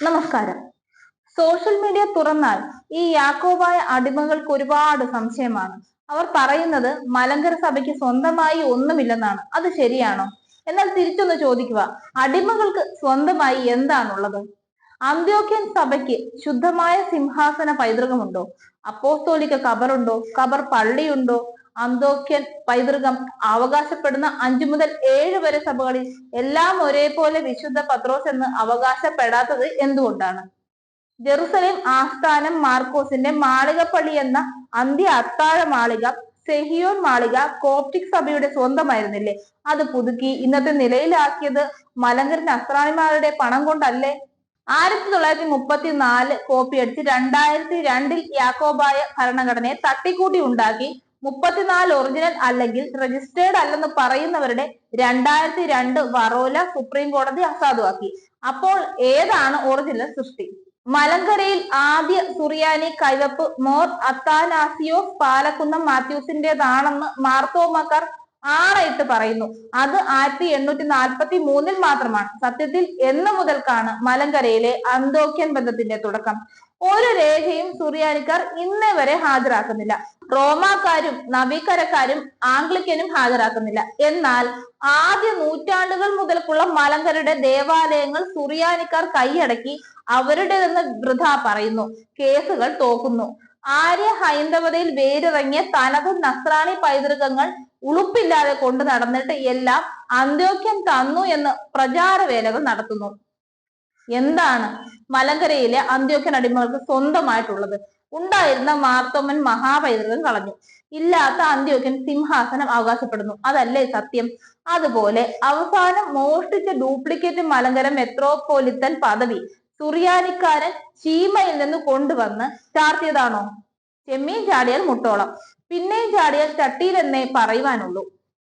നമസ്കാരം. Social media തുറന്നാൽ ഈ യാക്കോബായ അടിമകൾക്ക് ഒരുപാട് സംശയമാണ്. അവർ പറയുന്നത് മലങ്കര സഭയ്ക്ക് സ്വന്തമായി ഒന്നുമില്ലെന്നാണ്. അത് ശരിയാണോ? എന്നാൽ തിരിച്ചൊന്ന് ചോദിക്കുക, അടിമകൾക്ക് സ്വന്തമായി എന്താണുള്ളത്? അന്ത്യോക്യൻ സഭയ്ക്ക് ശുദ്ധമായ സിംഹാസന പൈതൃകമുണ്ടോ? അപ്പോസ്തോലിക കബറുണ്ടോ? കബർ പള്ളിയുണ്ടോ? അന്തോക്യൻ പൈതൃകം അവകാശപ്പെടുന്ന 5 മുതൽ 7 വരെ സഭകളിൽ എല്ലാം ഒരേപോലെ വിശുദ്ധ പത്രോസ് എന്ന് അവകാശപ്പെടാത്തത് എന്തുകൊണ്ടാണ്? ജെറുസലേം ആസ്ഥാനം മാർക്കോസിന്റെ മാളികപ്പള്ളി എന്ന അന്ത്യ അത്താഴ മാളിക, സെഹിയോൻ മാളിക കോപ്റ്റിക് സഭയുടെ സ്വന്തമായിരുന്നില്ലേ? അത് പുതുക്കി ഇന്നത്തെ നിലയിലാക്കിയത് മലങ്കര നസ്രാണിമാരുടെ പണം കൊണ്ടല്ലേ? 1934 കോപ്പി അടിച്ച് 2002 യാക്കോബായ ഭരണഘടനയെ തട്ടിക്കൂട്ടി ഉണ്ടാക്കി 34 ഒറിജിനൽ അല്ലെങ്കിൽ രജിസ്റ്റേർഡ് അല്ലെന്ന് പറയുന്നവരുടെ 2002 വറോല സുപ്രീം കോടതി അസാധുവാക്കി. അപ്പോൾ ഏതാണ് ഒറിജിനൽ സൃഷ്ടി? മലങ്കരയിൽ ആദ്യ സുറിയാനി കൈവപ്പ് മോർ അത്താനാസിയോസ് പാലക്കുന്നം മാത്യൂസിന്റേതാണെന്ന് മാർത്തോമാക്കാർ ആണയിട്ട് പറയുന്നു. അത് 1843 മാത്രമാണ്. സത്യത്തിൽ എന്ന് മുതൽക്കാണ് മലങ്കരയിലെ അന്തോക്യൻ ബന്ധത്തിന്റെ തുടക്കം? ഒരു രേഖയും സുറിയാനിക്കാർ ഇന്നേ വരെ ഹാജരാക്കുന്നില്ല. റോമാക്കാരും നവീകരക്കാരും ആംഗ്ലിക്കനും ഹാജരാക്കുന്നില്ല. എന്നാൽ ആദ്യ നൂറ്റാണ്ടുകൾ മുതൽക്കുള്ള മലങ്കരയുടെ ദേവാലയങ്ങൾ സുറിയാനിക്കാർ കൈയടക്കി അവരുടേതെന്ന് വൃഥ പറയുന്നു. കേസുകൾ തോക്കുന്നു. ആര്യ ഹൈന്ദവതയിൽ വേരിറങ്ങിയ തനത് നസ്രാണി പൈതൃകങ്ങൾ ഉളുപ്പില്ലാതെ കൊണ്ടു നടന്നിട്ട് എല്ലാം അന്ത്യോക്യൻ തന്നു എന്ന് പ്രചാരവേലകൾ നടത്തുന്നു. എന്താണ് മലങ്കരയിലെ അന്ത്യോക്യൻ അടിമകൾക്ക് സ്വന്തമായിട്ടുള്ളത്? ഉണ്ടായിരുന്ന മാർത്തോമൻ മഹാപൈതൃകം കളഞ്ഞു. ഇല്ലാത്ത അന്ത്യോക്യൻ സിംഹാസനം അവകാശപ്പെടുന്നു. അതല്ലേ സത്യം? അതുപോലെ അവസാനം മോഷ്ടിച്ച ഡ്യൂപ്ലിക്കേറ്റ് മലങ്കര മെത്രോപൊലിത്തൻ പദവി സുറിയാനിക്കാരൻ ചീമയിൽ നിന്ന് കൊണ്ടുവന്ന് ചാർത്തിയതാണോ? ചെമ്മീൻ ചാടിയാൽ മുട്ടോളം, പിന്നെയും ചാടിയാൽ ചട്ടിയിലെന്നേ പറയുവാനുള്ളൂ.